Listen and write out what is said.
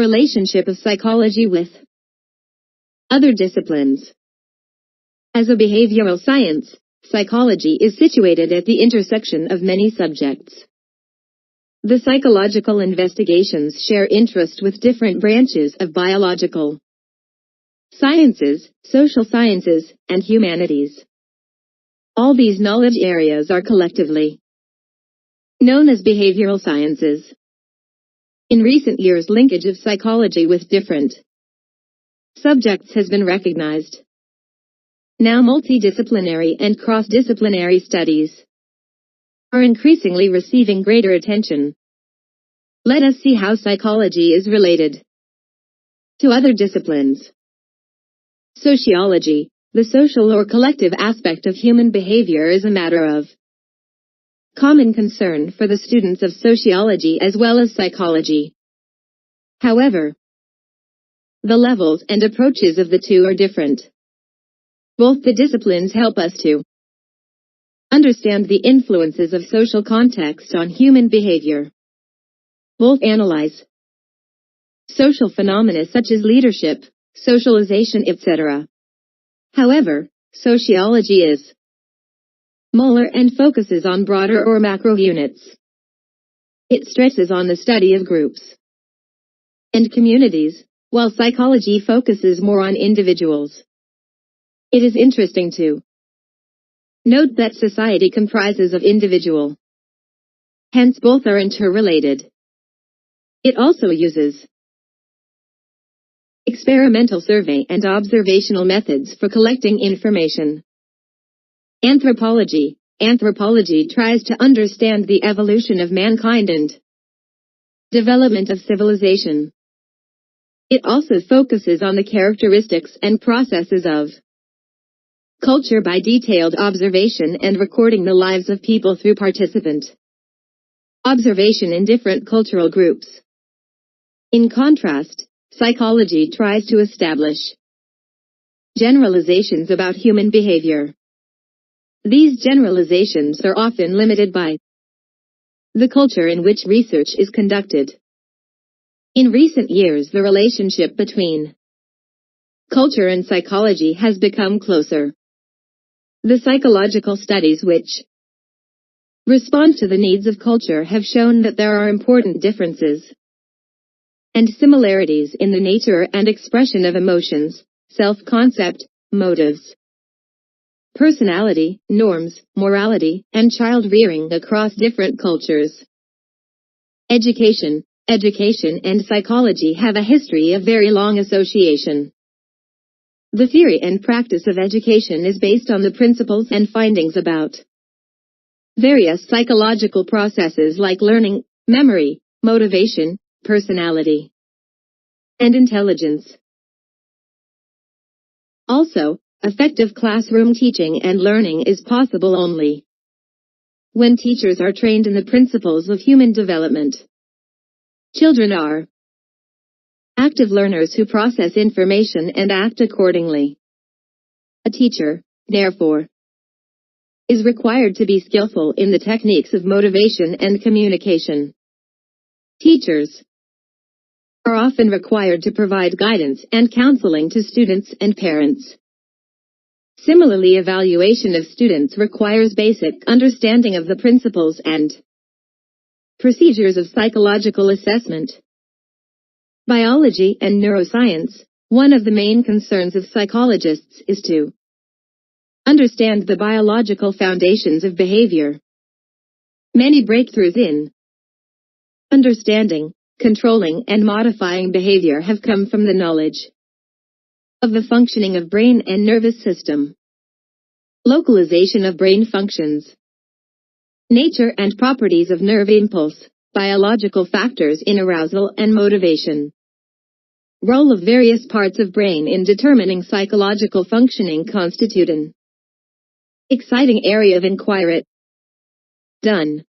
relationship of psychology with other disciplines. As a behavioral science, psychology is situated at the intersection of many subjects. The psychological investigations share interest with different branches of biological sciences, social sciences, and humanities. All these knowledge areas are collectively known as behavioral sciences. In recent years, linkage of psychology with different subjects has been recognized. Now multidisciplinary and cross-disciplinary studies are increasingly receiving greater attention. Let us see how psychology is related to other disciplines. Sociology, the social or collective aspect of human behavior, is a matter of common concern for the students of sociology as well as psychology. However, the levels and approaches of the two are different. Both the disciplines help us to understand the influences of social context on human behavior. Both analyze social phenomena such as leadership, socialization, etc. However, sociology is smaller and focuses on broader or macro units. It stresses on the study of groups and communities, while psychology focuses more on individuals. It is interesting to note that society comprises of individual. Hence both are interrelated. It also uses experimental survey and observational methods for collecting information. Anthropology. Anthropology tries to understand the evolution of mankind and development of civilization. It also focuses on the characteristics and processes of culture by detailed observation and recording the lives of people through participant observation in different cultural groups. In contrast, psychology tries to establish generalizations about human behavior. These generalizations are often limited by the culture in which research is conducted. In recent years, the relationship between culture and psychology has become closer. The psychological studies which respond to the needs of culture have shown that there are important differences and similarities in the nature and expression of emotions, self-concept, motives, personality, norms, morality, and child-rearing across different cultures. Education and psychology have a history of very long association. The theory and practice of education is based on the principles and findings about various psychological processes like learning, memory, motivation, personality, and intelligence. Also, effective classroom teaching and learning is possible only when teachers are trained in the principles of human development. Children are active learners who process information and act accordingly. A teacher, therefore, is required to be skillful in the techniques of motivation and communication. Teachers are often required to provide guidance and counseling to students and parents. Similarly, evaluation of students requires basic understanding of the principles and procedures of psychological assessment. Biology and neuroscience. One of the main concerns of psychologists is to understand the biological foundations of behavior. Many breakthroughs in understanding, controlling, and modifying behavior have come from the knowledge of the functioning of brain and nervous system, localization of brain functions, nature and properties of nerve impulse, biological factors in arousal and motivation, role of various parts of brain in determining psychological functioning constitute an exciting area of inquiry. Done.